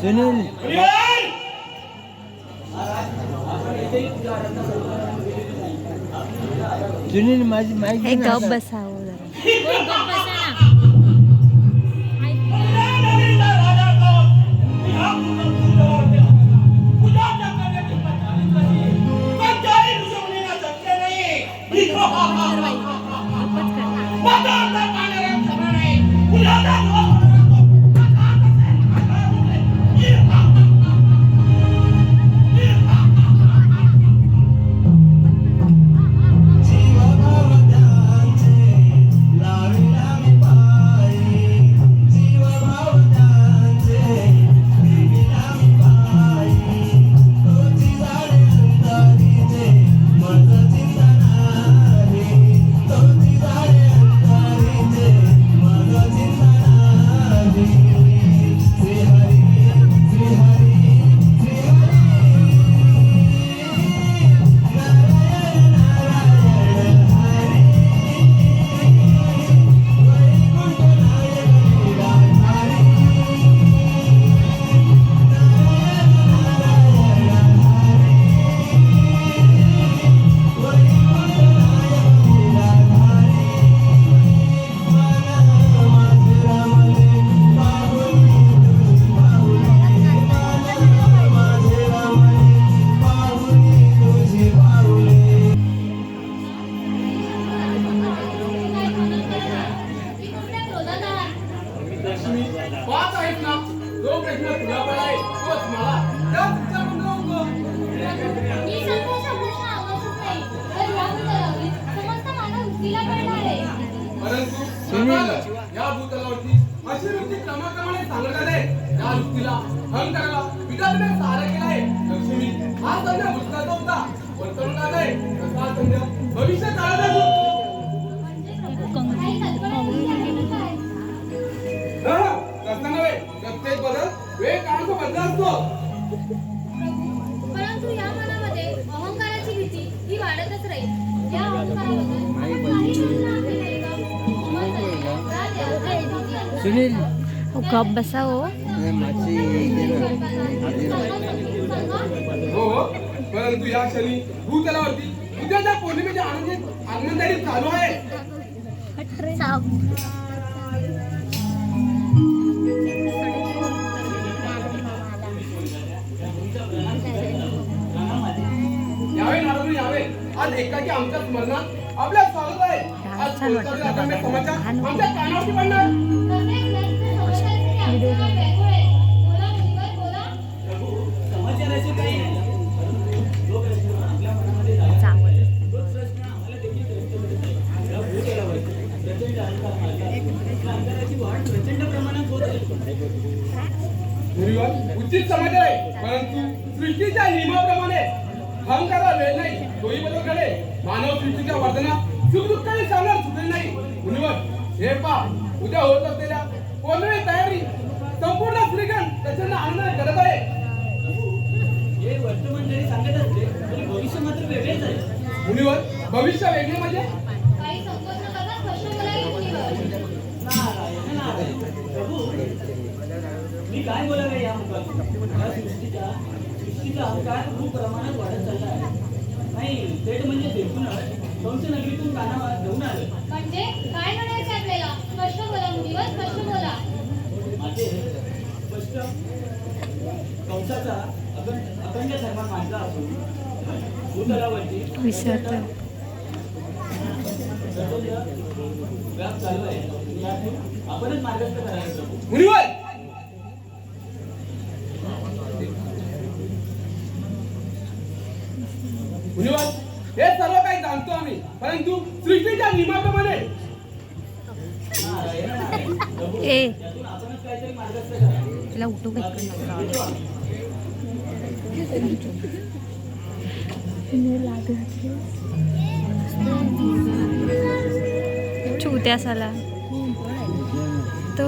सुनील सुनील माझी माहिती गप बसावं या भूतलावरती अशी वृत्ती क्रमाक्रमाने सांगण्यात आहे. त्या वृत्तीला अहंकाराला पिताने सारा केला आहे. लक्ष्मी हा संध्या भूतकाळाचा होता. वर्तमानात आहे तसा संध्या भविष्य काळात आहे. तसं नव्हे, प्रत्येक बदल वेळ काळाचा बदल असतो. परंतु या मनामध्ये अहंकाराची भीती ही वाढतच राहील. या अहंकाराबद्दल सुनील गप बसावं हो, परंतु या क्षणी भूतलावरती उद्याच्या पौर्णिमेच्या आनंदाने चालू आहे. यावे नारद यावे, आज एकाकी आमच्या स्मरणात आपल्या स्वागत आहे. आज समाचार आमच्या कानावरती पडणार. समाचाराचे काही प्रचंड प्रमाणात होत आहे. उचित समाचार आहे, परंतु सृष्टीच्या नियमाप्रमाणे अहंकाराला वेळ नाही. तोही बदल घडे. मानव सृष्टीच्या वर्धनात सुखदुःखाने सांगणार सुटेल नाही. मुनिवर हे पा, उद्या होत असलेल्या पौर्णिमे तयारी संपूर्ण श्रीगण प्रचंड आनंदाने करत आहे. हे वर्तमान जरी सांगत असते तरी भविष्य मात्र वेगळेच आहे. मुनिवर भविष्य वेगळे म्हणजे काही संकोच न करता स्पष्ट बोलावे मुनिवर. नारायण नारायण. प्रभू, मी काय बोलावे या मुखातून? या सृष्टीचा अहंकार खूप प्रमाणात वाढत चालला आहे. नाही थेट म्हणजे देखूनच कंस नगरीतून कानावर घेऊन आलं. म्हणजे काय म्हणायचं आपल्याला? स्पष्ट बोला मुनिवर, स्पष्ट बोला. माझे स्पष्ट कंसाचा अखंड धर्म मांडला असून भूतलावरती विसरलं व्याप चालू आहे. यातून आपणच मार्गस्थ करायला प्रभू. मुनिवर मुनिवर हे सर्व काही जाणतो आम्ही, परंतु सृष्टीच्या नियमाप्रमाणे ए यातून आपणच काहीतरी मार्गस्थ करायला. तिला उठू चुत्या साला तो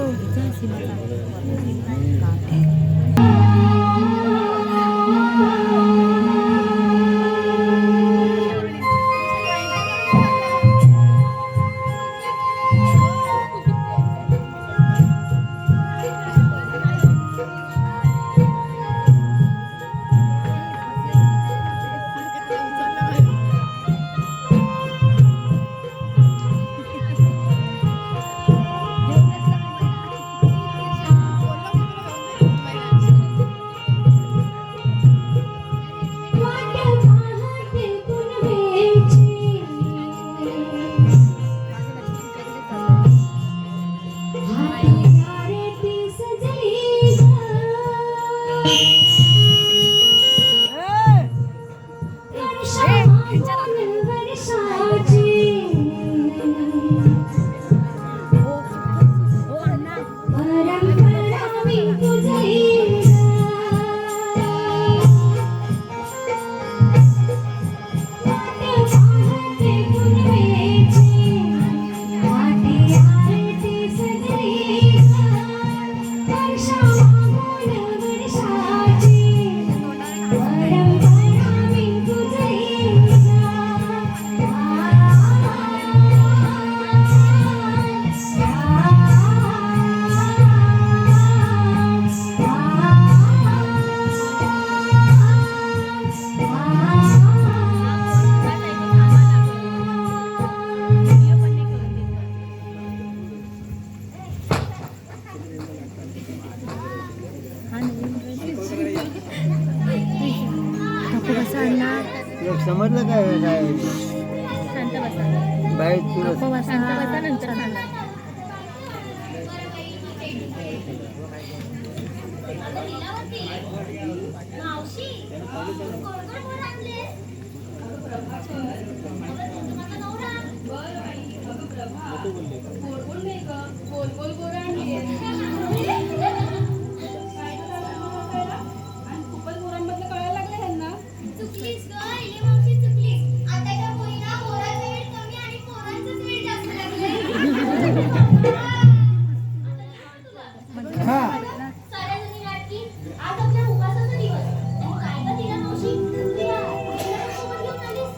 लोक समजलं काय काय शांत बसा बाहेर तू शांत बसा नंतर सांगा मावशी चुकलीस ग इले मावशी चुकलीस आताच्या पोरींना पोराचं वेळ कमी आणि पोरांचंच वेळ जास्त लागलंय हा साऱ्या जणी लाटकी आज आपल्या उपासाचा दिवस आणि काय का तिला मावशी तुझ्या सोबत घेऊन आलीस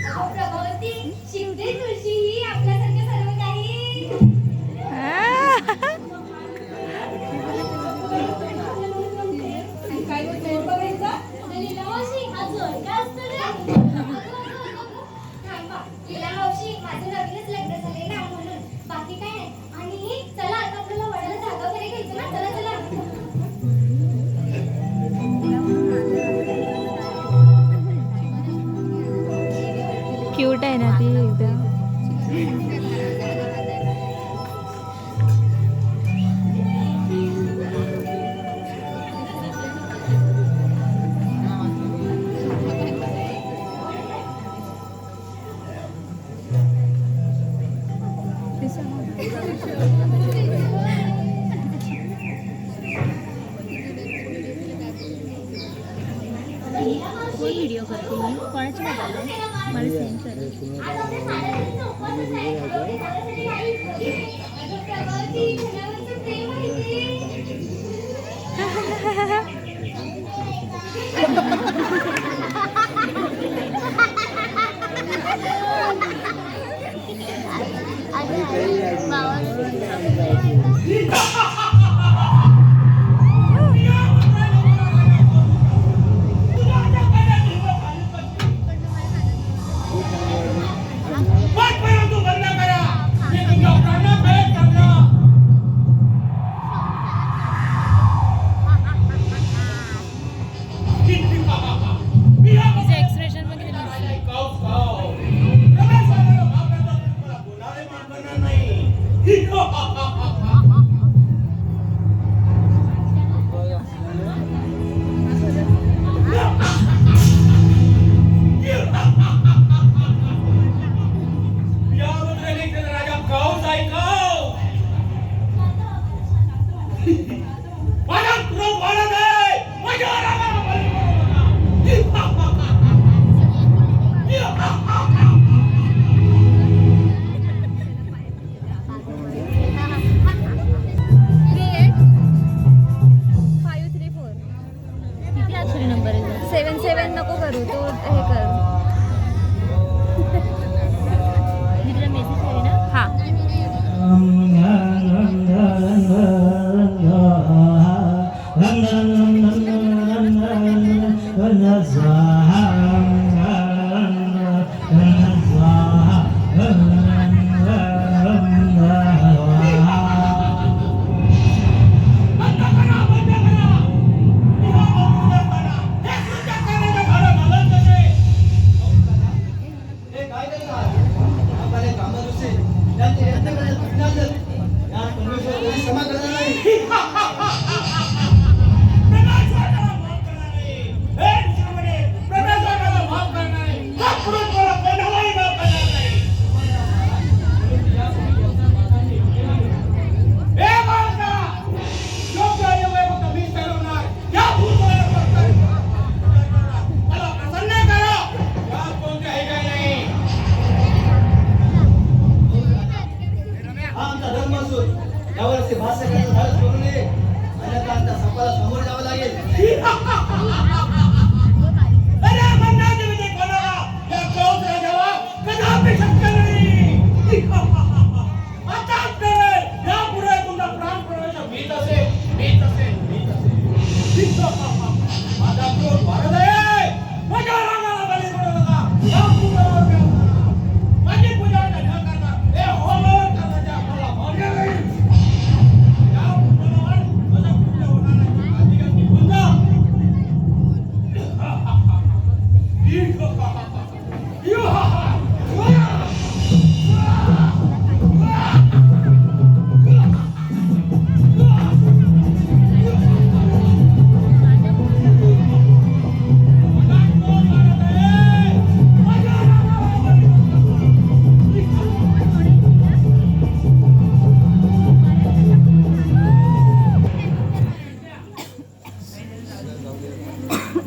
अगं प्रभावती शिकते तुळशी ही आपल्यासारखे सर्व काही काय बोलते बघायचं लीला मावशी अजून काय असतं रे थांबा लीला मावशी माझं नवीनच लग्न झालंय ना म्हणून बाकी काय नाही आणि चला आता आपल्याला वडाला जागा वगैरे घ्यायचं ना चला चला क्यूट आहे ना ती एकदम व्हिडिओ करते मी कोणाची मोबाईल आहे मला सेंड कर नंबर 77 नको करू तो हे कर मी तुला मेसेज करेन ना हा प्रकाश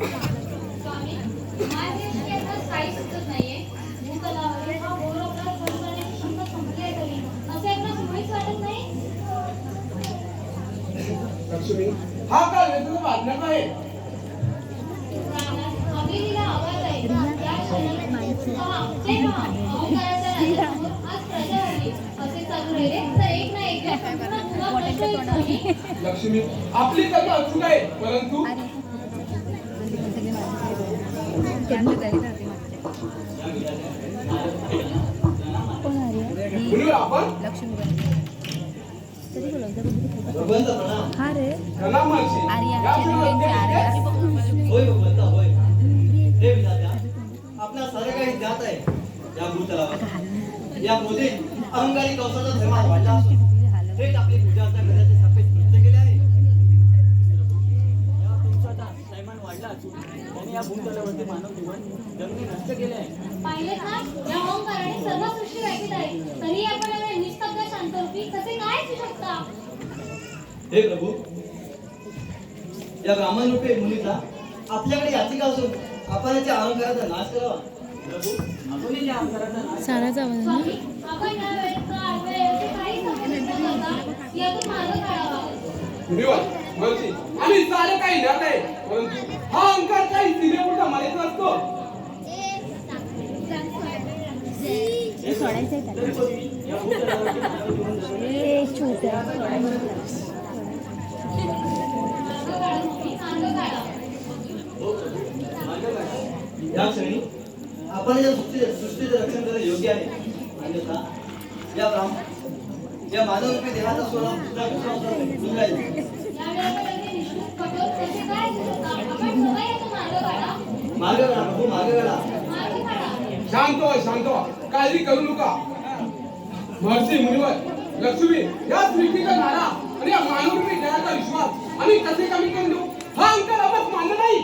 स्वामी, माझ्याशी आता काही सुचत नाहीये. भूतलावरील हा घोर अपराध सहन करण्याची क्षमता संपली आहे तरी असे आपणास मुळीच वाटत नाही. लक्ष्मी, हा काय वेदना वाढणार आहे? प्राणात हवेलीला आवाज आहे. या क्षणी पहा, ते पहा, अहंकाराच्या राजासमोर आज प्रजा हरली. असे चालू राहिले तर एक ना एक दिवस संपूर्ण भूभाग नष्ट होईल स्वामी. लक्ष्मी, आपली कल्पना अचूक आहे, परंतु मुनिवर आपण हा रे प्रणाम महर्षी. या क्षणी होय भगवंता होय. हे विधात्या, आपल्या सारे काही ज्ञात आहे या भूतलावर या क्रोधित अहंकारी कौसाचा धर्म वाढला असून थेट आपली पूजा अर्चा करण्याचे सापेक्ष कृत्य केले आहे. या कौसाचा सैमान वाढला असून त्याने या भूतलावरती मानव जीवन जंगली नष्ट केले आहे. पाहिलेत ना, या ओंकाराने सर्व सृष्टी व्यापित आहे. तरी आपण एवढे निस्तब्ध शांतरूपी कसे काय असू शकता? हे प्रभू, या ब्राह्मण रूपी मुलीचा आपल्याकडे याचिका असून आपण याच्या अहंकाराचा नाश करावा. प्रभू, आपण या अहंकाराचा नाश साराचा आवाज आहे ना? स्वामी, आपण या वेळेचा असे काही समजून न करता यातून मार्ग काढावा. मुनिवर महर्षी, आम्ही सारे काही ज्ञात आहे, परंतु हा अहंकार काही सीमेपुरता मर्यादित असतो. हे सोडायचं आहे तरी पण या भूतलावरती मानव जीवन जगणे हे छोट्या मार्ग काढा स्वामी, मार्ग काढा. या क्षणी आपण या सृष्टीचे रक्षण करणे योग्य आहे. अन्यथा या मानवरूपी देहाचा स्वभाव दुसरा निघून जाईल. या वेळेपर्यंत निष्ठुर कठोर कसे काय असू शकता? आपण सगळे यातून मार्ग काढा. मार्ग काढा प्रभू, मार्ग काढा. मार्ग काढा. शांत व्हा, काळजी करू नका. महर्षी मुनिवर, लक्ष्मी, या सृष्टीचा नारा आणि या मानवरूपी देहाचा विश्वास आम्ही कसे कमी करून देऊ? हा अहंकार आम्हाला मान्य नाही.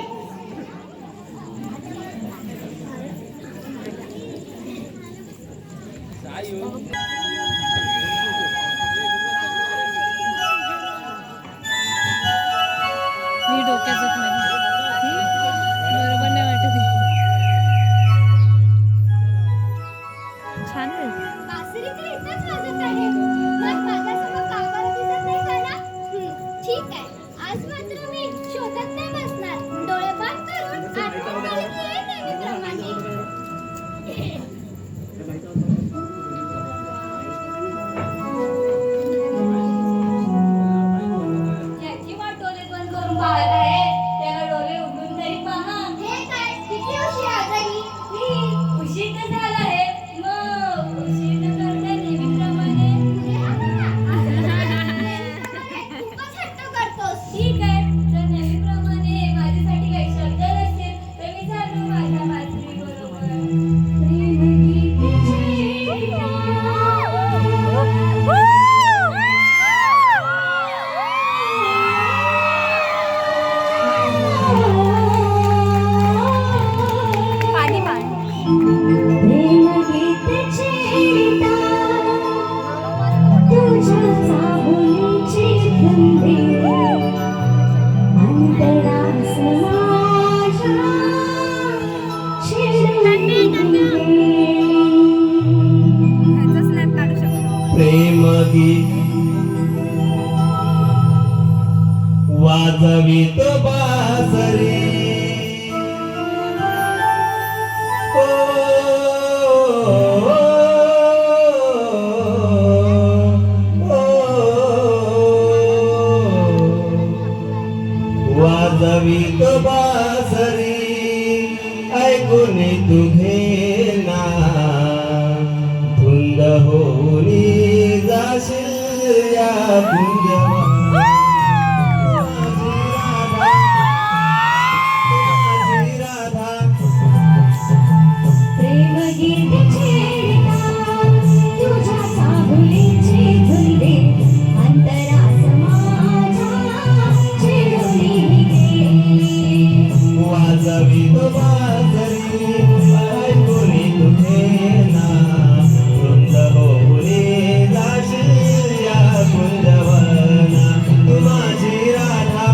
मी डोक्याचं बरोबर नाही वाटत आहे. छान आहे. बासरी तर इथंच वाजत आहे. मग माझ्यासमोर कामाला दिसत नाही का ना? ठीक आहे. आज मात्र मी शोधत नाही बसणार. डोळे बंद करून आठवण आली की ये नेहमीप्रमाणे. याची वाट डोळे बंद करून पाहत आहे. त्याला डोळे उघडून तरी पहा. हे काय? किती उशीर आजारी? उशीर तर झाला आहे. मग उशीर न करता नेहमीप्रमाणे खूपच हट्ट करतोस. ठीक आहे, जर नेहमीप्रमाणे माझ्यासाठी काही शब्द नसतील तर मी झालो माझ्या मातृबरोबर. पाणी पाणी प्रेम गीत वाजवित बासरी ओ, वाजवित बासरी ऐकून तुझे ना धुंद होऊनी जाशील या कुंजवा माझी राधा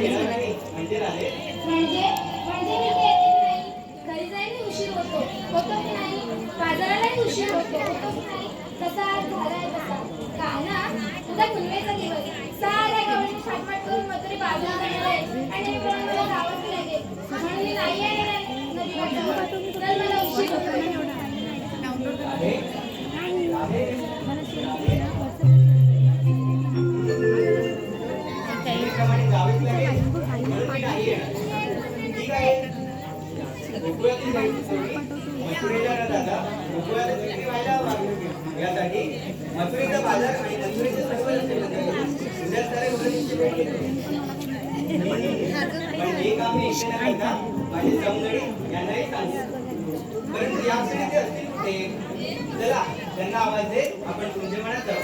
म्हणजे आले म्हणजे म्हणजे मी येत नाही. घरी जायला उशीर होतो की नाही? बाजारालाही उशीर होतो की नाही? कसा आज झालाय तसा. काय ना तुझा गुणवेचा दिवस. साऱ्या गावाची छाटमाट करून मजुरी बाजूला करणार आहे आणि नेहमीप्रमाणे मला जावंच लागेल. म्हणून मी नाही येणार नदीकाठावर. तर मला उशीर होतो. त्याप्रमाणे गावीत लागेल म्हणून मी नाही येणार. ठीक आहे. गोकुळातील काही सोयी मथुरेला न जाता गोकुळात विक्री व्हायला हवा. यासाठी मथुरेचा बाजार आणि मथुरेचे सर्व रस्ते बंद करून उद्या सारे उद्योजकांची भेट घेतो. पण हे काम मी एकटे न करता माझे समजणी यांनाही सांगतो. परंतु या क्षणी ते असतील कुठे? चला त्यांना आवाज दे. आपण तुमच्या मनात जाऊ.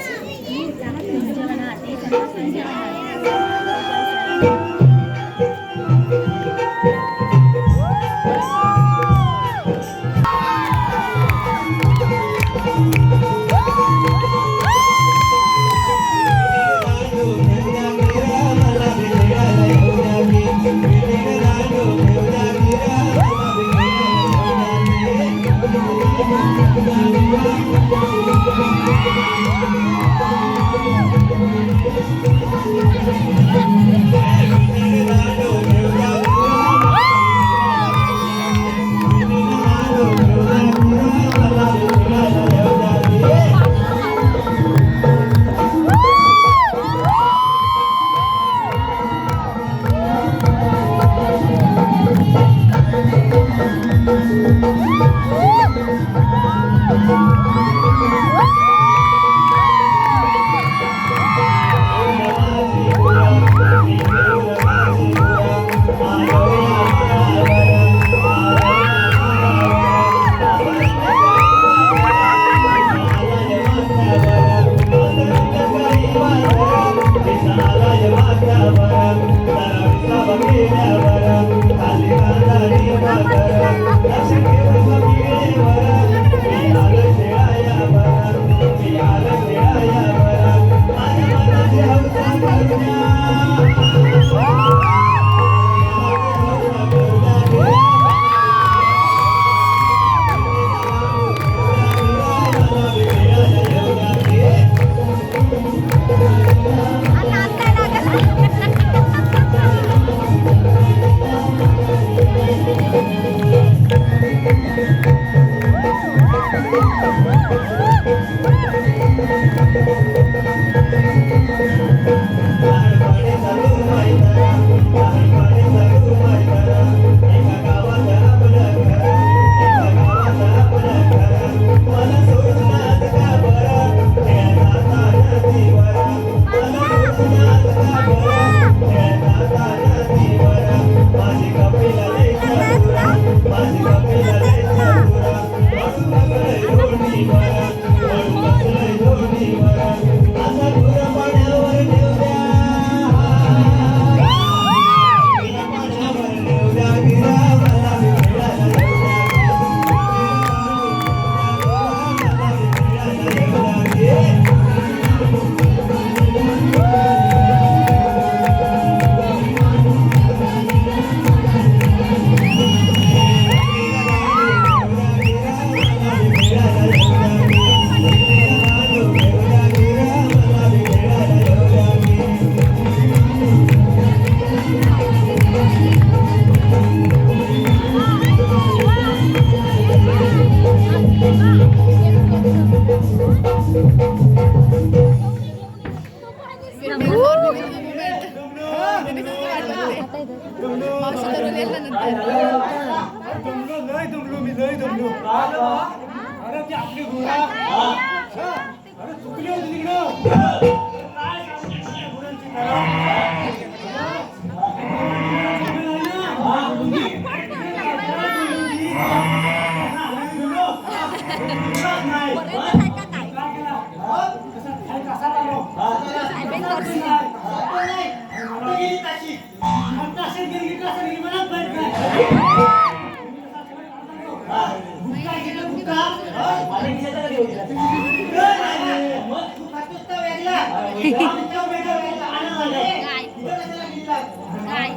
काय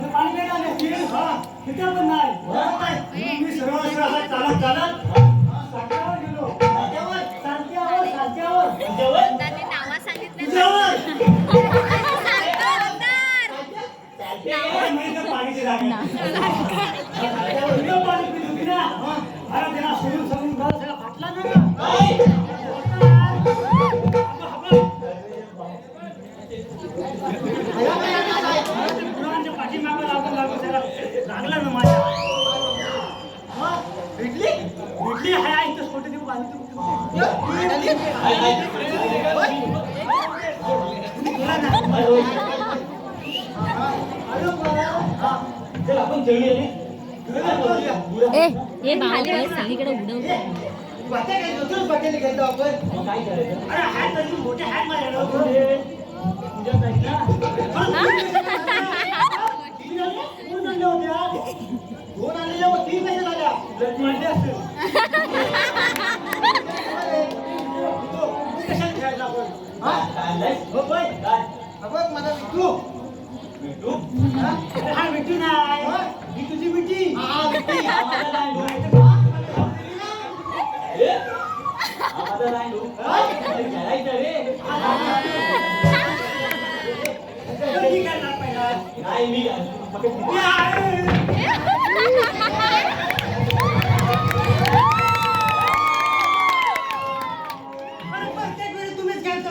तिथं पण नाही मी सरळ सरळ चालत चालत सांत्यावर गेलो सांत्यावर तुझ्यावर पाणीची जागा पाणी पित होती ना अरे त्याला सोडून सोडून घर सगळा फाटला ना मुलांच्या पाठीमागं लागून लागून त्याला लागला ना माझ्या भेटली हाय इथं छोटे देऊ बांधली चल आपण जेवूया हे भाऊ सगळीकडे उडवतो काय करायचं अरे हात तरी मोठे हात माझ्याकडे तुझ्या साईडला दोन आणल्या होत्या दोन आणलेल्या व तीन कशा झाल्या मारले असेल कशात खेळायला आपण हो बाय बघ माझा मिठू हा मिठू नाही ही तुझी मिठी तुम्हीच घ्यायचं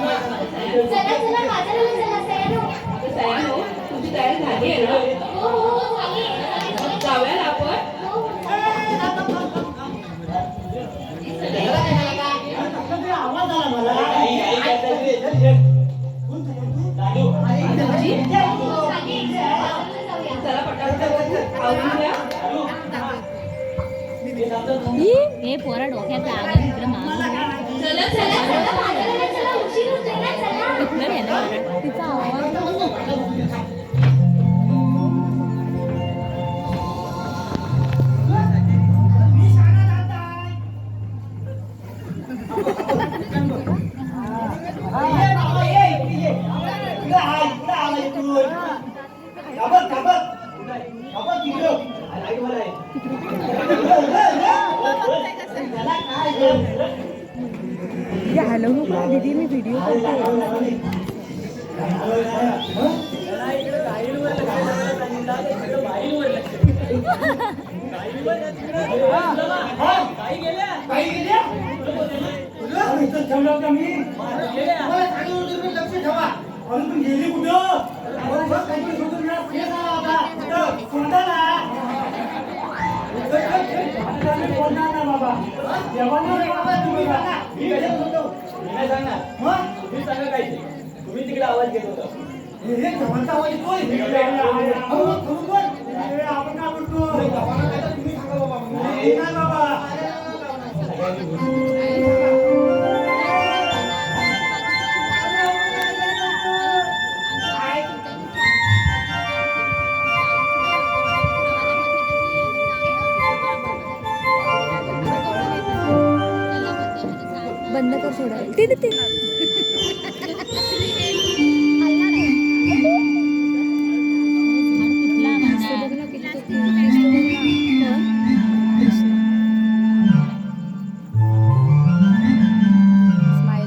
चला बाजाराला चला सयानो तुझी तयारी झाली आहे ना? हो झाली जाऊया ना आपण? आवाज आला मला चला पटापट आवरून घ्या. हे पोरा डोक्यात आग इकडे मागून चला चला बाजाराला चला उशीर होतोय ना चला कुठलं गेलं तिचा आवाज हॅलो दीदी मी व्हिडिओ करते गेली कुठं बोलणार ना बाबा तुम्ही तिकडे आवाज घेत होता आपण काय म्हणतो बाबा बंद कर थोडा ते स्माइल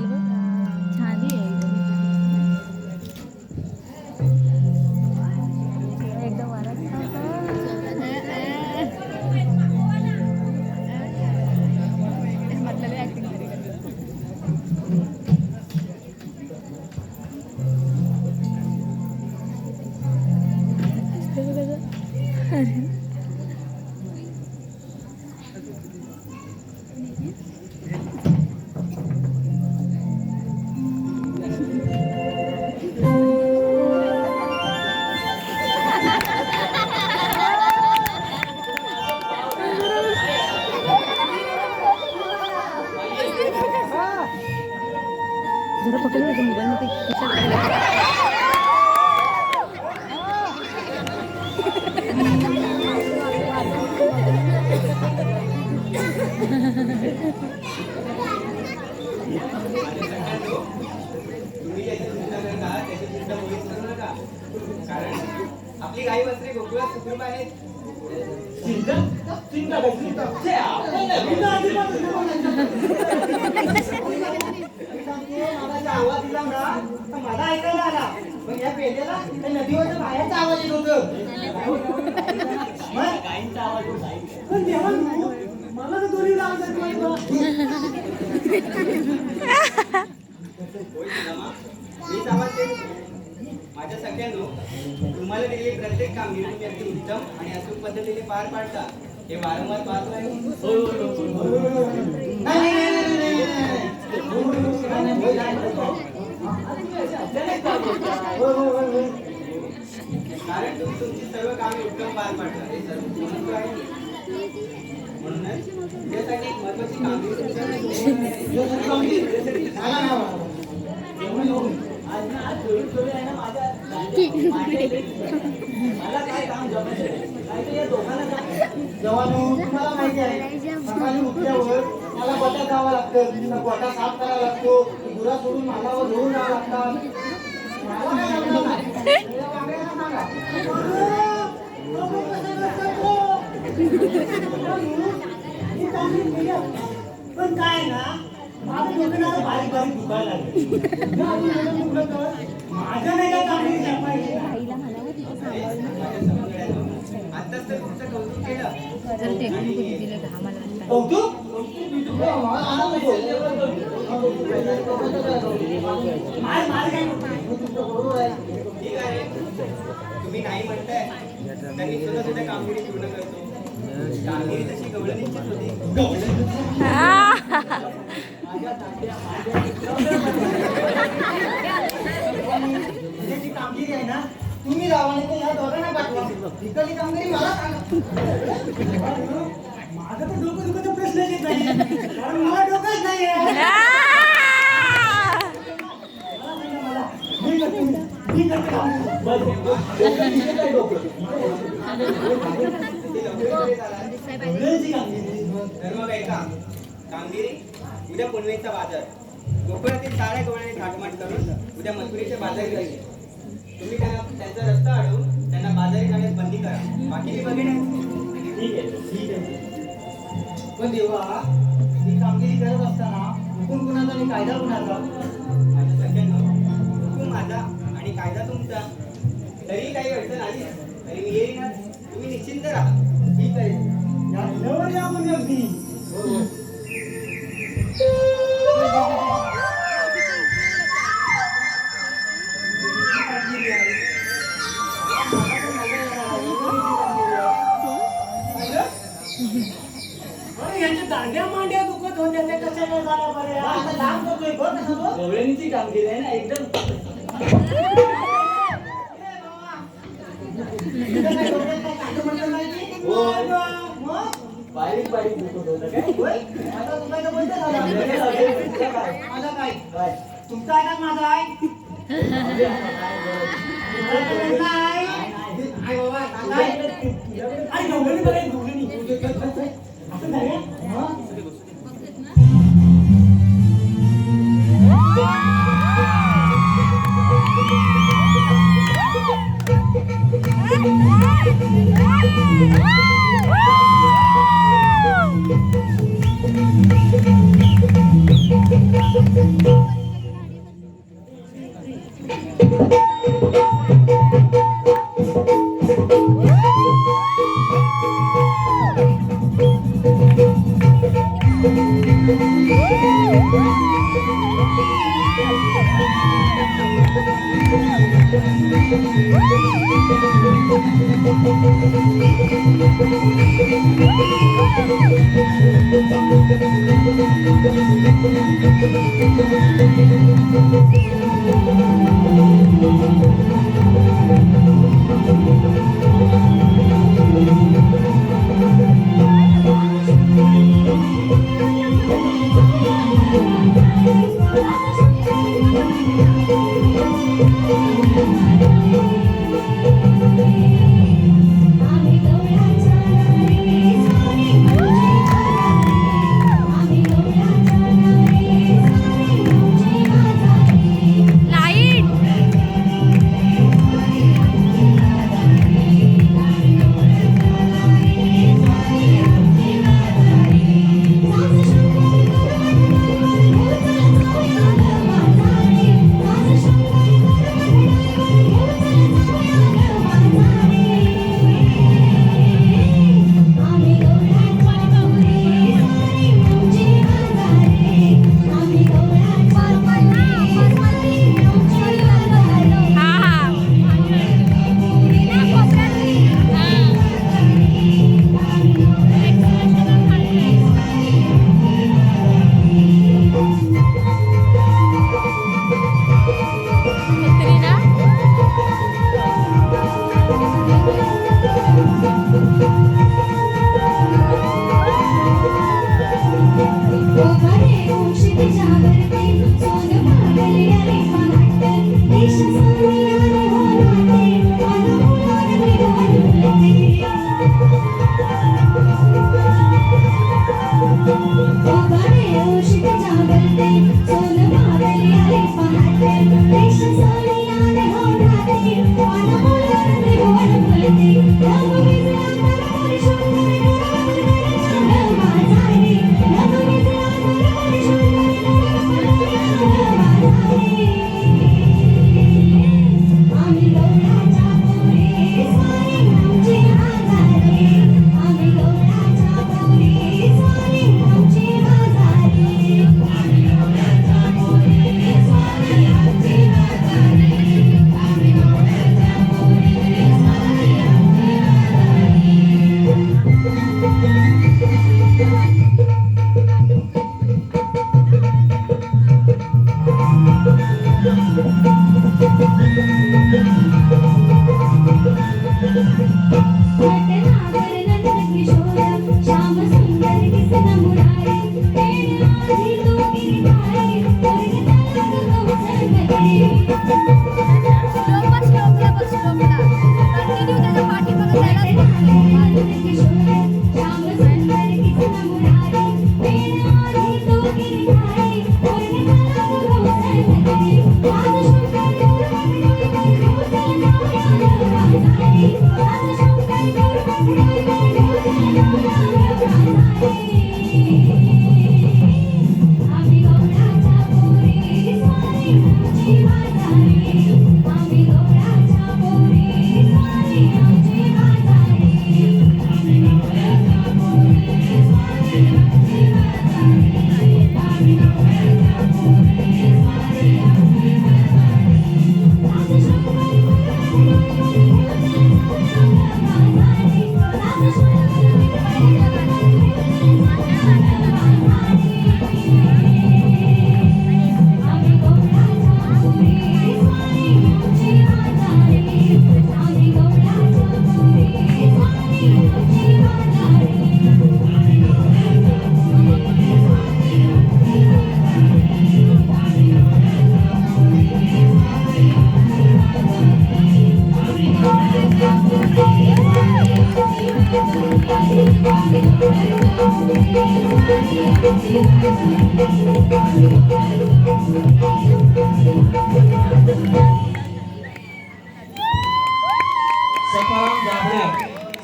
जरा पकडून येतो मोबाईलमध्ये तुम्ही ज्याची चिंता करता त्याची चिंता मुळीच करू नका. कारण आपली गाई वासरे गोकुळात सुखरूप आहेत. चिंता चिंता कसली ते आपण नवीन आधीपासून माझा आवाज दिला ना तर मला ऐकायला आला. पण या पेल्याला त्या नदीवरच्या बाहेरचा आवाज येत होतं. गाईंचा आवाज होता. पण तेव्हा मला तर दोन्ही आवाज ऐकू मीच आवाज देत होतो. माझ्या सगळ्यांनो, तुम्हाला दिलेली प्रत्येक कामगिरी तुम्ही अगदी उत्तम आणि अचूक पद्धतीने पार पाडता हे वारंवार पाहतो आहे. कारण तुम्ही तुमची सर्व कामे उत्तम पार पाडता हे सर्व महत्त्व आहे. म्हणूनच तुमच्यासाठी एक महत्त्वाची कामगिरी आज ना आज चोरी आहे ना माझ्या मला काय काम जमत नाही. काय तर या दोघांना जवानो, तुम्हाला माहिती आहे सकाळी उठल्यावर मला गोट्या जावं लागतं. गोटा साफ करावा लागतो. गुरा सोडून मालावर घेऊन जावं लागतात. मला काय जमलं नाही. या वांगड्यांना सांगा. पण काय ना माझं डोकं ना बारीक बारीक दुखायला लागलं. माझं नाही का कामगिरी जपायची. आताच तर तुमचं कौतुक केलं. कौतुक मार मार काय ठीक आहे, तुम्ही नाही म्हणताय तर मी सुद्धा तुझ्या कामगिरी पूर्ण करतो. कामगिरी तशी गवळणीचीच होती. जी कामगिरी आहे ना तुम्ही जावा नाही तर या दोघांना पाठवा. इकडली कामगिरी मला सांगा. माझं तर डोकं दुखत प्रश्नच येत नाही. कारण मला डोकंच नाही आहे. मला मी करते कामगिरी. तर मग ऐका, कामगिरी उद्या पुनवेचा बाजार. गोकुळातील साऱ्या गवळ्यांनी थाटमाट करून उद्या मथुरेच्या बाजारी जाईल. तुम्ही त्यांचा रस्ता अडवून त्यांना बाजारी जाण्यास बंदी करा. बाकी मी बघेन. ठीक आहे ठीक आहे. पण देवा, ही कामगिरी करत असताना हुकूम कुणाचा आणि कायदा कुणाचा? माझ्या सगळ्यांना हुकूम माझा आणि कायदा तुमचा. तरी काही अडचण आली तरी मी येईनच. तुम्ही निश्चिंत राहा. ठीक आहे. या जवळ या म्हणजे अगदी. हो हो. यांच्या दांड्या मांड्या दुखत होत्या त्या कशा नाही झाल्या बऱ्या. आता लांब करतोय बघ कसं बघ. गवळणीची कामगिरी आहे ना एकदम. बारीक बारीक दुखत होतं काय. आता तुला बोलतो माझा काय काय? तुमचा आहे का माझा आहे. आई बाबा, आई गवळणी बघाय गवळणी असं झालं. Thank you.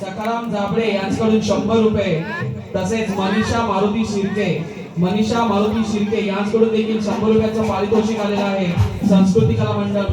सखाराम जाबळे यांच्याकडून 100 रुपये, तसेच मनीषा मारुती शिर्के यांच्याकडून देखील 100 रुपयाचं पारितोषिक आलेलं आहे. संस्कृती कला मंडळ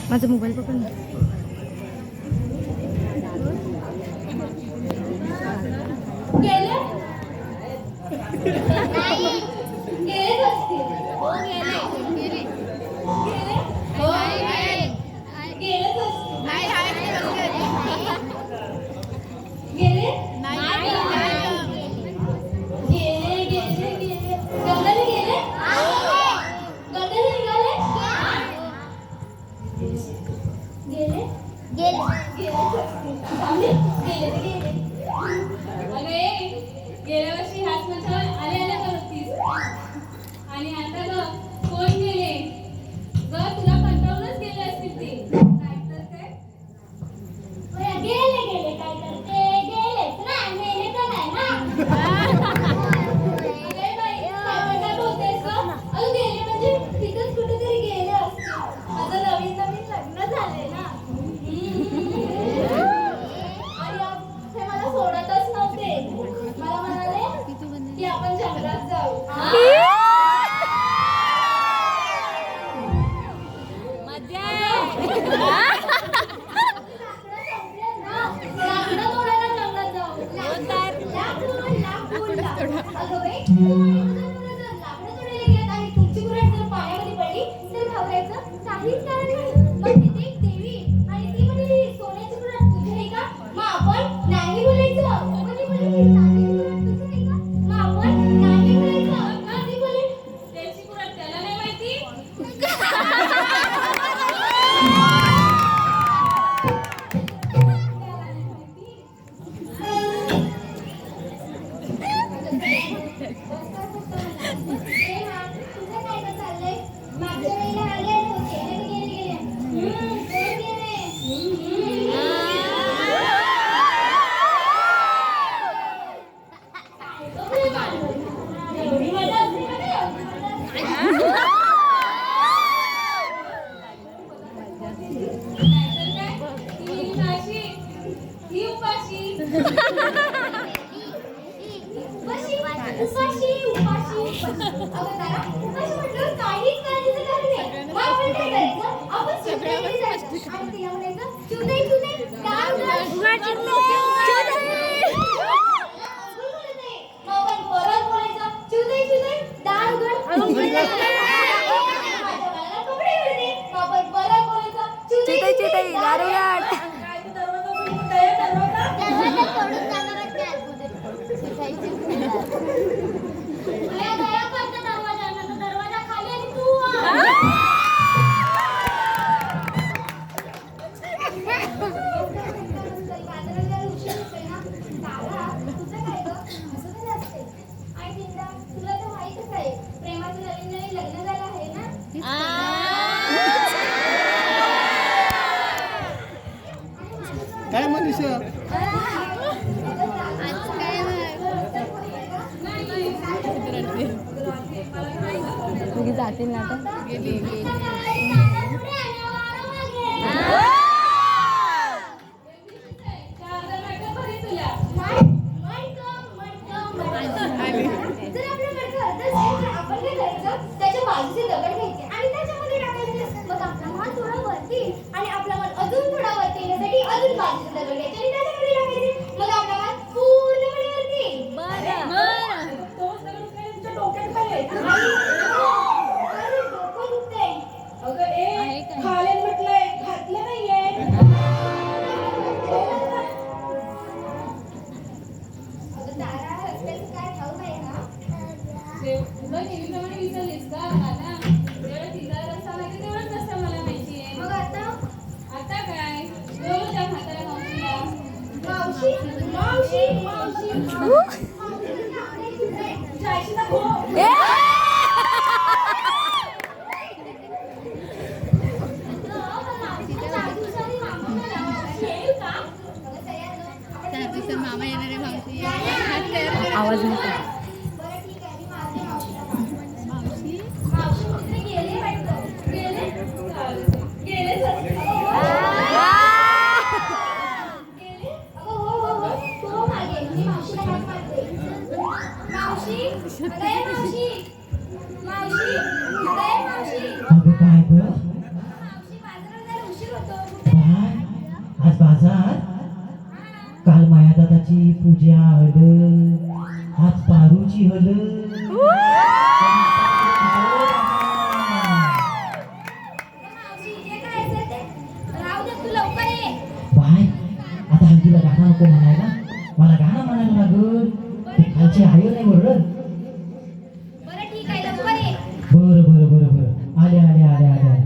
माझा मोबाईल पकड ना. गेले नाही गेलेच असतील. हो गेले गेले गेले हो गेलेच असतील. गेले नाही गेले गेले गेले गंगाने गेले गंगाने निघाले गेले गेले गेले गेले अरे गेल्या वर्षी ह्याच मंचावर आल्या करत होतीस आणि आता ग कोण गेले ग तुला कंटाळूनच गेले असतील ते काय तर काय गेले गेले काय करते गेलेच ना मेले तर नाही ना. अरे बाई काय बोलतेस ग अगं गेले म्हणजे तिथंच कुठेतरी गेले असते. माझं नवीन नवीन लग्न झालंय ना. आणि ते मला सोडतच नव्हते. मला म्हणाले की आपण जंगलात जाऊ. लाकडं तोडायला जंगलात जाऊ. अगं बाई, लाकडं तोडायला गेलात आणि तुमची कुऱ्हाड जर पाण्यामध्ये पडली तर घाबरायचं काहीच कारण नाही. मग तिथे एक देवी नाहीतर काय ही नाशी ही उपाशी उपाशी उपाशी उपाशी अगं तारा उपाशी म्हटलं काहीच काळजीचं कारण नाही मग आपण काय करायचं आपण शिकलेली जायचं आणि तिला म्हणायचं चुदई चुदई दार उघड मग आपण परत बोलायचं चुदई चुदई दार उघड माझ्या बाळाला कपडे घालते मग आपण परत बोलायचं चुदई चुदई दार उघड दरवाजा तोडून जाणार दया करता दरवाजा खाली आणि तू तुला तर माहितच आहे प्रेमाचं नवीन नवीन लग्न झालं आहे ना काय मनीषा जातील ना आता त्याच्या बाजूचे दगड घ्यायचे आणि त्याच्यामध्ये टाकायचे मग आपला मान थोडा वरती आणि आपला मान अजून थोडा वरती येण्यासाठी अजून बाजूचे दगड घ्यायचे आणि त्याच्यामध्ये टाकायचे मग आपला मान पूर्णपणे वरती तोच दगड उचलायला तुमच्या डोक्यात पाहिजे अरे डोकं दुखतंय अगं ए खाले म्हटलंय घातलं नाहीये अगं तारा रस्त्याचं काय ठाऊक आहे ना तुला नेहमीप्रमाणे विसरलीस का आता जेवढा तिचा रस्ता माहिती तेवढाच रस्ता मला माहिती आहे मग आता काय बोलू त्या म्हाताऱ्या मावशीला मावशी मावशी मावशी तुझ्या आईशीचा खो मामा येणार आहे मावशी आवाज नाही बरं ठीक आहे मी मारते मावशी मावशी कुठे गेले वाटतं गेले गेले गेले अगं हो हो हो तू हो मागे मी मावशीला हाक मारते मावशी अगं ये मावशी मावशी अगं ये मावशी अगं काय ग मावशी बाजारात जायला उशीर होतो कुठे काय आज बाजार काल मायादादाची पूजा हळद आज पारूची हळद मावशी जे काय असेल ते राहू दे तू लवकर ये बाय आता हल्दीला गाणं नको म्हणायला मला गाणं म्हणायला लागल ते खालचे आहे नाही बरोबर बरं ठीक आहे लवकर ये बरं बरं बरं बरं आले आले आले आले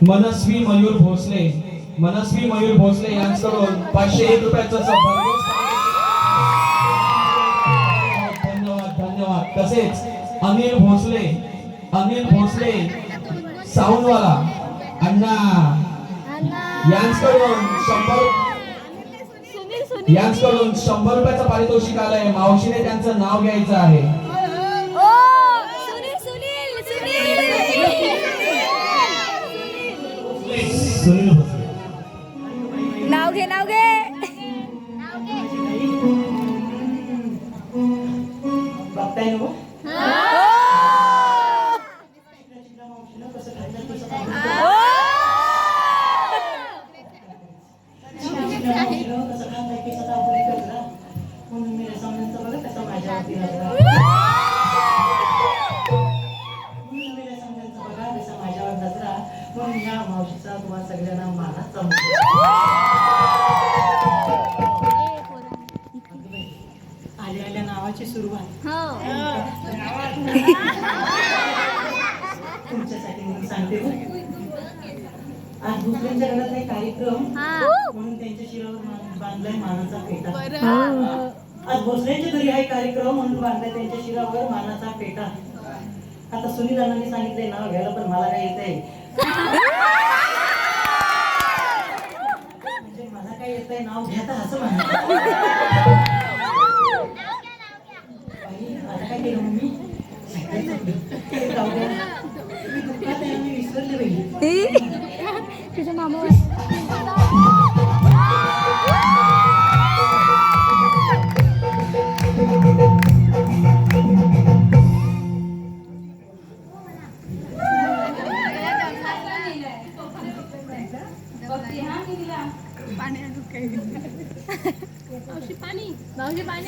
मनस्वी मयूर भोसले यांच्याकडून 501 रुपयाचं भरघोस धन्यवाद. तसेच अनिल भोसले साऊंडवाला अण्णा यांच्याकडून 100 रुपयाचं पारितोषिक आलंय. मावशीने त्यांचं नाव घ्यायचं आहे. सुनील भोसले. नाव घे बघताय ना मावशीचा तुम्हाला सगळ्यांना मानाचा आल्या नावाची सुरुवात तुमच्यासाठी मी सांगते आज दुसऱ्यांच्या घरात काही कार्यक्रम म्हणून त्यांच्या शिरावर बांधलाय मानाचा पेटा. आज भोसलेंच्या घरी आहे कार्यक्रम म्हणून बांधलाय त्यांच्या शिरावर मानाचा पेटा. आता सुनील अण्णांनी सांगितलंय नाव घ्यायला पण मला काय येतंय म्हणजे मला काय येतंय नाव घ्यायचं असं म्हणतात. आता काय केलं मम्मी मी दुःखात आहे मी विसरले बाई. तुझ्या मामा मावशी पाणी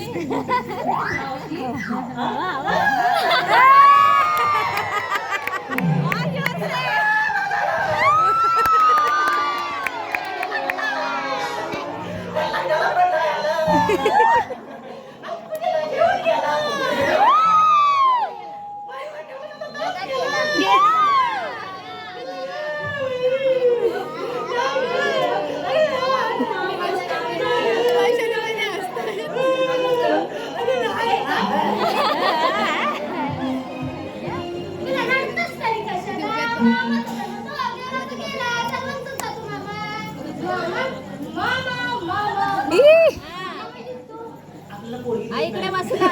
ऐकणे मसला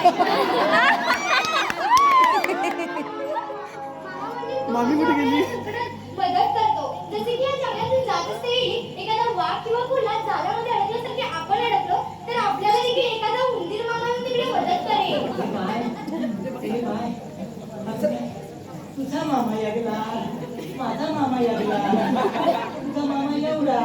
मामी कुठे गेली? मदत करतो. जसे की या जंगलातून जात असतेवेळी एखादा वाघ किंवा कोल्हा जाळ्यामध्ये अडकल्यासारखे आपण अडकलो तर आपल्याला देखील एखादा उंदीर मामा तिकडे मदत करेल. तुझा मामा यागला माझा मामा यागला तुझा मामा एवढा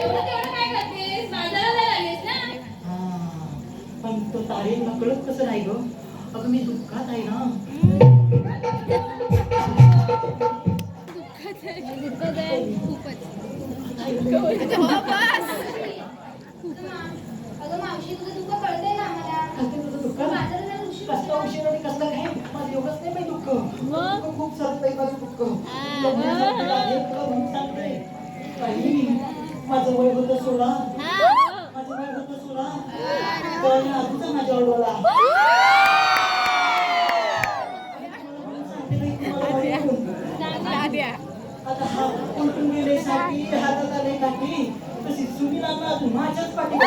एवढं तेवढं काय करतेस? बाजाराला लागेस ना? पण तो तारेल नकळत कसं नाही ग. अगं मी दुःखात आहे ना. अगं मावशी तुझं दुःख कळतंय ना आम्हाला. तुझं दुःख बाजारात जायला उशीर कसला उशीर आणि कसलं काय माझं एवढंच नाही दुःख खूप सरतंय माझं दुःख माझं वय होतं 16 आजूचा माझ्या ओढवला आता हात उलटून गेले साठी हातात आले काठी तशी सुनीलांना माझ्याच पाठी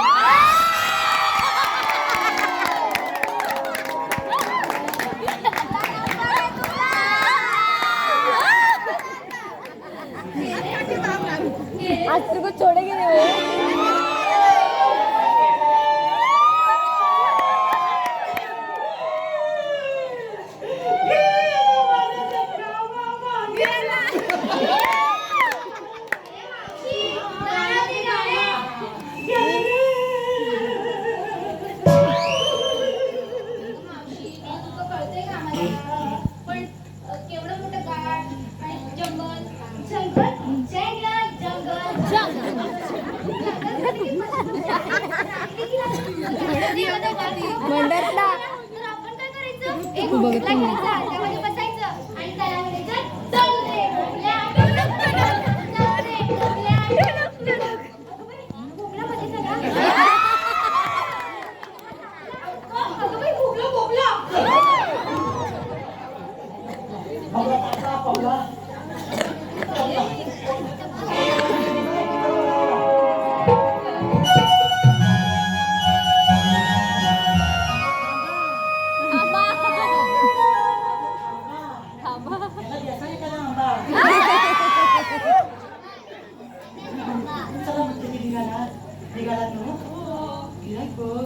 आज तेरे को छोड़ेंगे नहीं वो. मंडळात आपण काय करायचं एक अगं बाई खोकला खोकला चला म्हटलं की निघालात ना गिराईक बघ.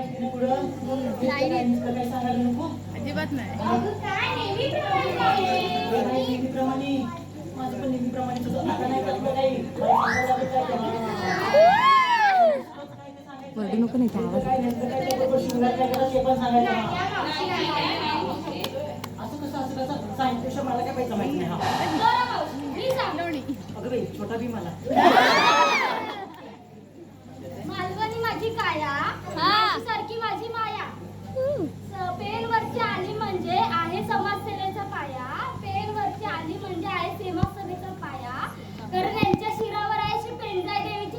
गिराईक पुढं काही सांगायला नको. अजिबात नाही. अगं काय नेहमीप्रमाणे आहे. नेहमीप्रमाणे माझं पण नेहमीप्रमाणे तसं आता नाही करत काही. नको नाही आवाज काय नेमकं काय शृंगार काय करा ते पण सांगायचं नाही, हा. या मावशी नाही. असं कसं सांगितल्याशिवाय मला काय पाहिजे माहिती नाही हा. बरं मावशी, मी सांगतो. अगं बाई छोटा बी मला मालवणी माझी काया सारखी माझी माया पेनवरची आली म्हणजे आहे समाजसेवेचा पाया पेनवरची आली म्हणजे आहे समाजसेवेचा पाया कारण यांच्या शिरावर आहे श्री पेंजाई देवीची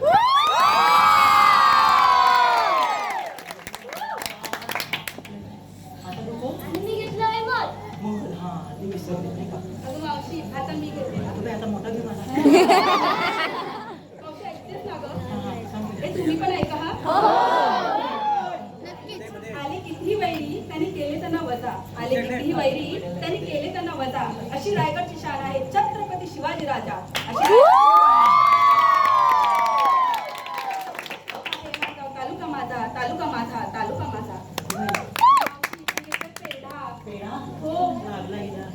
आता बघू आणि मी घेतलंय मग मग हा ते विसरले नाही का. अगं मावशी आता मी घेते अगं बाई आता मोठा बी मला मावशी ऐकतेस ना गं हा, हा, सांग. ए, तुम्ही पण ऐका हा आले कितीही वैरी त्यांनी केले त्यांना वजा आले कितीही वैरी त्यांनी केले त्यांना वजा अशी रायगडची शान आहे छत्रपती शिवाजी राजा अशी तालुका माझा तालुका माझा तालुका माझा पेढा पेढा हो लागला हिला.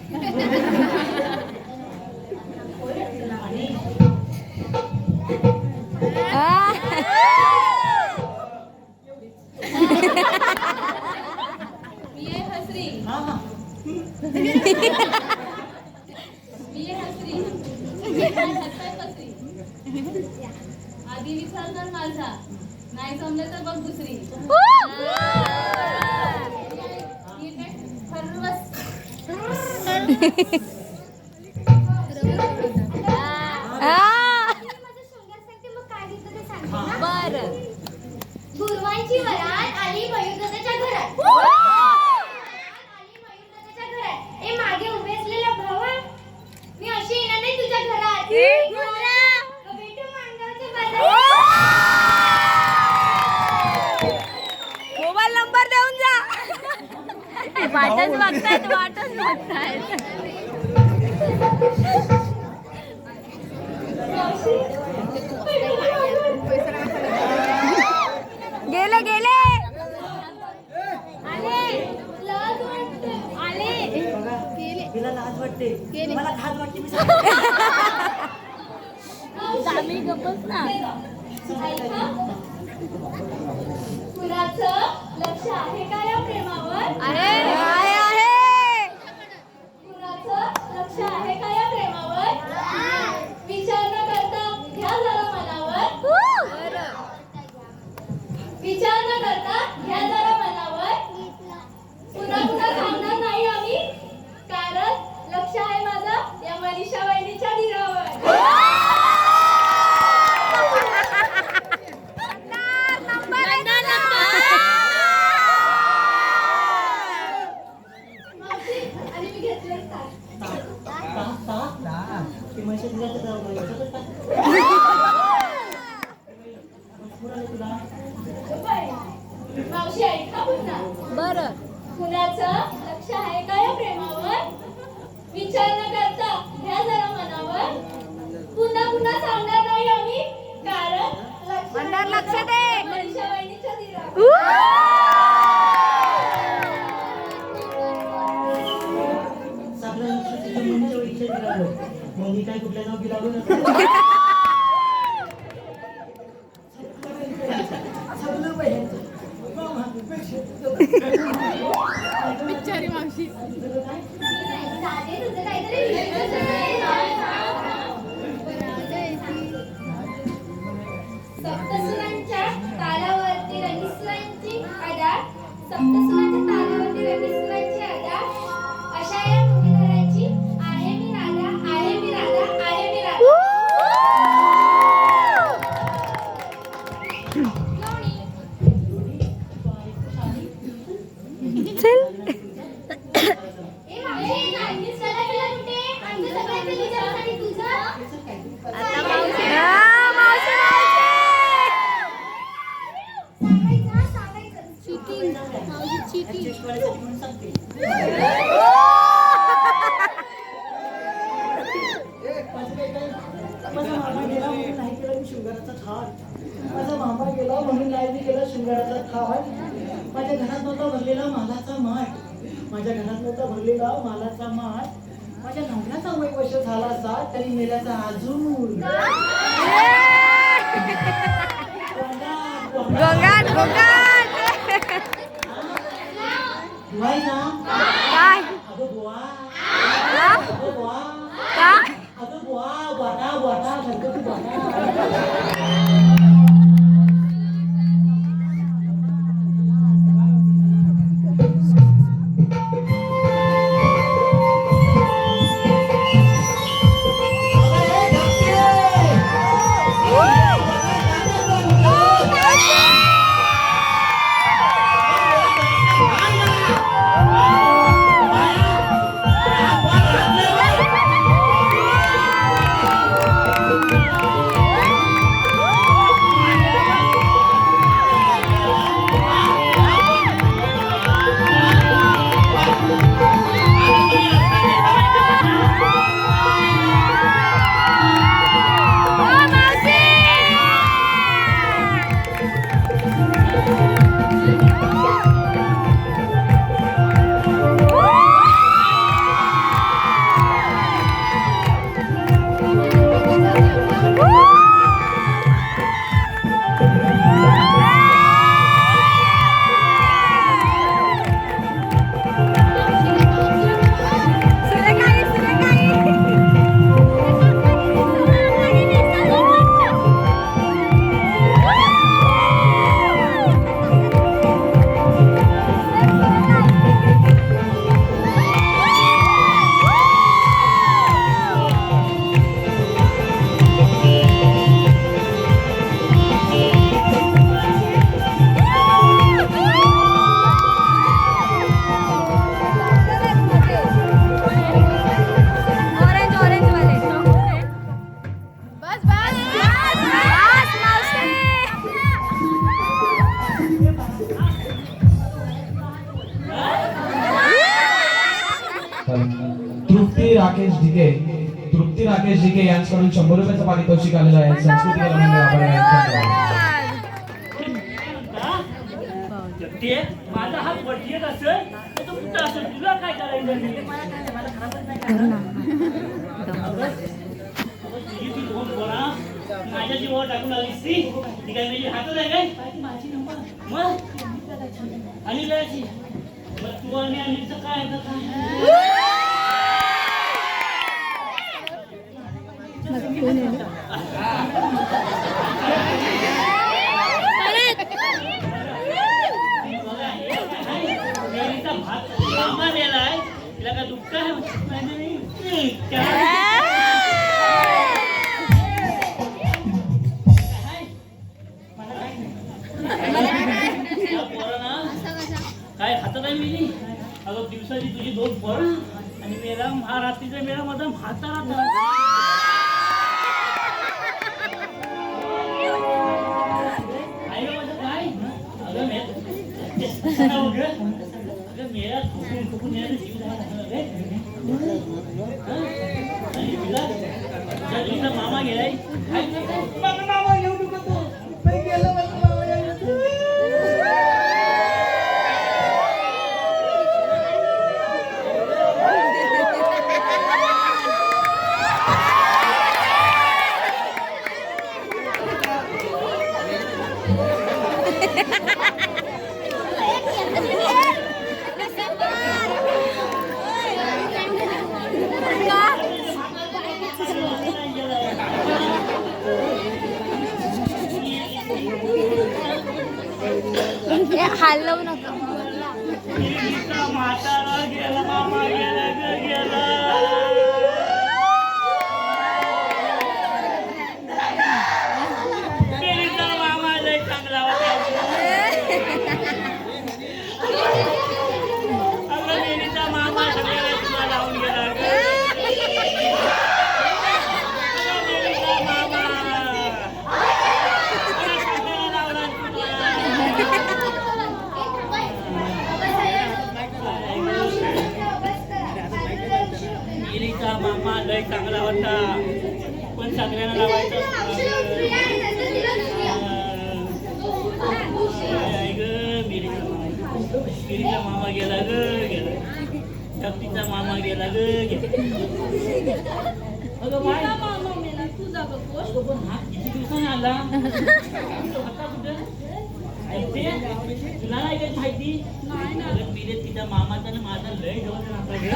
आणि मी आहे हसरी हा हा मी आहे हसरी हसताय हसरी आधी विचार कर माझा नाही जमलं तर बघ दुसरी खरवस माझं शृंगार सांगते मग काय घेतं ते सांगते ना बर गुरुवांची वरात आली मयूरदादाच्या घरात आली मयूरदादाच्या घरात ए मागे उभे असलेल्या भावा मी अशी येणार नाही तुझ्या घरात भेटू माणगावच्या बाजारात मोबाईल नंबर देऊन जा वाटच बघतायत गेले लाज वाटते बघा तिला लाज वाटते मला लाज वाटते मी आम्ही गप्पच ना कुणाचं लक्ष आहे का या प्रेमावर आहे कुणाचं लक्ष आहे का या प्रेमावर विचार न करता घ्या जरा मनावर विचार न करता घ्या जरा मनावर पुन्हा सांगणार नाही आम्ही कारण लक्ष आहे माझं या मनीषा वहिनीच्या धीरावर मावशी, आणि मी घेतलंय ताक. ते म्हशी दिल्याचं जाऊ नये. याच्यातच टाक. पुराले तुला बाई, मावशी ऐका पुन्हा बर कुणाचं लक्ष आहे का या प्रेमावर विचार न करता घ्या जरा मनावर पुन्हा सांगणार नाही आम्ही कारण लक्ष दे मनीषा वहिनीच्या धीरावर सगळं तुझ्या मुलीच्या वडीच्या दिला मुली काय कुठल्या नाव बी लागू नका. सगळं पहिल्यांचं. बिचारी मावशी. साधे तुझं काहीतरी वेगळंच सप्तसुरांच्या तालावरती रंगीसुरांची अदा सप्तसुरांच्या तालावरती रंगीसुरांची अदा अशा या मुरलीधराची आहे मी राधा आहे मी राधा आहे मी राधा ए मावशी चायनीज खायला गेला कुठे? आमच्या सगळ्यांच्या विचारासाठी तुझं आता मावशी सांगायचं चीटिंग मावशी चीटिंग माझा मामा गेला म्हणून नाही केला मी शृंगाराचा थाट. माझा मामा गेला म्हणून नाही केला शृंगाराचा थाट. माझ्या घरात नव्हता भरलेला मालाचा माठ. माझ्या घरात नव्हता भरलेला मालाचा माठ. माझ्या नवऱ्याचा वय वर्ष झाला असता तरी मेल्याचा अजून गोंगाट गोंगाट नाही ना काय अगं बुवा हा? अगं बुवा का अगं बुवा वाटा वाटा गणपती वाटा. तृप्ती राकेश ढिगे यांच्याकडून 100 रुपयाचं पारितोषिक आलेलं आहे. संस्कृती कला मंडळ आभार ते माझा हात वरती येत असेल तर तो कुठं असेल तुला काय करायचं तुझी ती दोन पोरा माझ्या जीवावर टाकून आलीस ती काय माझी हातच आहे काय मग आणि लायची मग तू आणि अनिलचं काय आहे काय तिला काय दुःख आहे काय हातात आहे मी अगं दिवसाची तुझी 2 पोरं आणि मेला हा रात्रीचा मेला माझा हाता राहता आहे माझं काय अगं मेला ठोकून मेला जीव झाला मामा गेलाय मामा घेऊ नको तू गेला हलवू नका म्हातारा गेला मामा गेला गेला मामा लय चांगला सगळ्यांना तुला लावायचं मावशीला उचलूया आणि नंतर तिला उचलूया. काय ग मिरीचा मामा गेला ग गेला शक्तीचा मामा गेला ग गेला अगं बाय मामा मेला तुझा बघ अगं पण हा किती दिवसाने आला आता कुठं ते तुला नाही काही माहिती नाही ना. अगं मिरे तिच्या मामाचा आणि माझा लय जवळ नाता ग.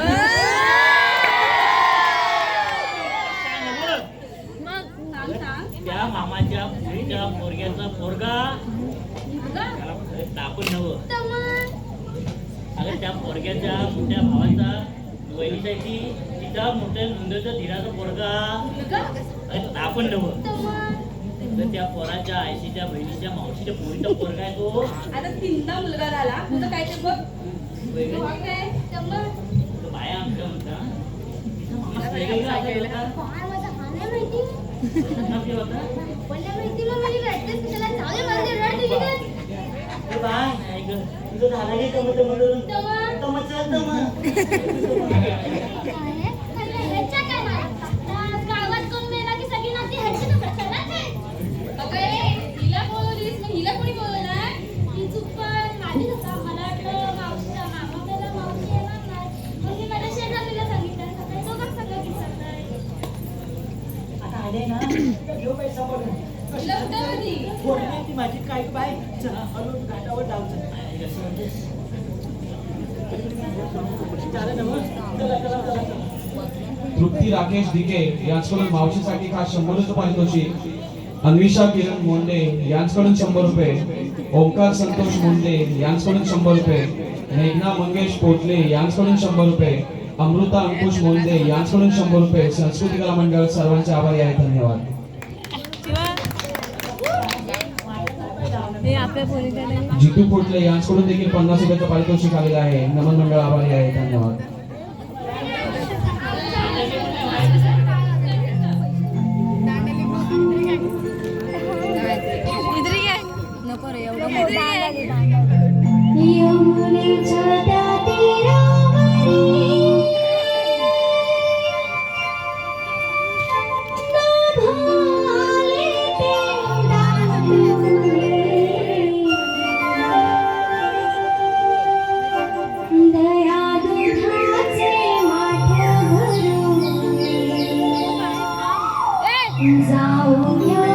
मग सांग सांग त्या मामाच्या मुलीच्या पोरग्याचा पोरगा त्याला तापून नवं अगं त्या पोरग्याच्या मोठ्या भावाचा वहिनीच्या तिच्या मोठ्या नंदच्या धीराचा पोरगा अगं तापून नवं तर त्या पोराच्या आयशीच्या बहिणीच्या मावशीच्या पोरीचा पोरगा आहे तो आता तीनदा मुलगा झाला तुझं काय ते बघ वहिनी. काय तो बाया आमच्या म्हणता तिचा मामा वेगळा आजार होता. काय माझा हा नाही माहिती नाव काय होता? पण नाही माहिती मग मला रडतेस त्याला चांगले माझे रड दिली ना ए बाय नाही ग तुझं झालं की कमत म्हणून गावात कोण मेला की सगळी नाती ह्याची नका चला अगं हिला बोलवलीस मग हिला कोणी बोलवणार ही चूक पण माझी होता मला वाटलं मावशीचा मामा मेला मावशी येणार नाही मग मी माझ्या शेजारीला सांगितलं सगळे दोघं सगळं विसरताय आता आले ना घेऊ पैसा बघा हिला कुठं होती बोलली ती माझी काय बाय चला हळू घाटावर जाऊचं झालं ना मग चला चला चला तृप्ती राकेश दिके यांच्याकडून मावशीसाठी खास 100 रुपये पारितोषिक, अन्विषा किरण मोंडे यांच्याकडून 100 रुपये, ओंकार संतोष मुंडे यांच्याकडून 100 रुपये, मेघना मंगेश पोटले यांच्याकडून 100 रुपये, अमृता अंकुश मोंडे यांच्याकडून 100 रुपये. संस्कृती कला मंडळ सर्वांचे आभारी आहे. धन्यवाद. जितू पोटले यांच्याकडून देखील 50 रुपयाचं पारितोषिक आलेलं आहे. नमन मंडळ आभारी आहे. धन्यवाद. नको रे एवढं यमुनेच्या त्या तीरावरी नाभाले ते दया दुधाचे माठ भरून जाऊया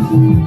राम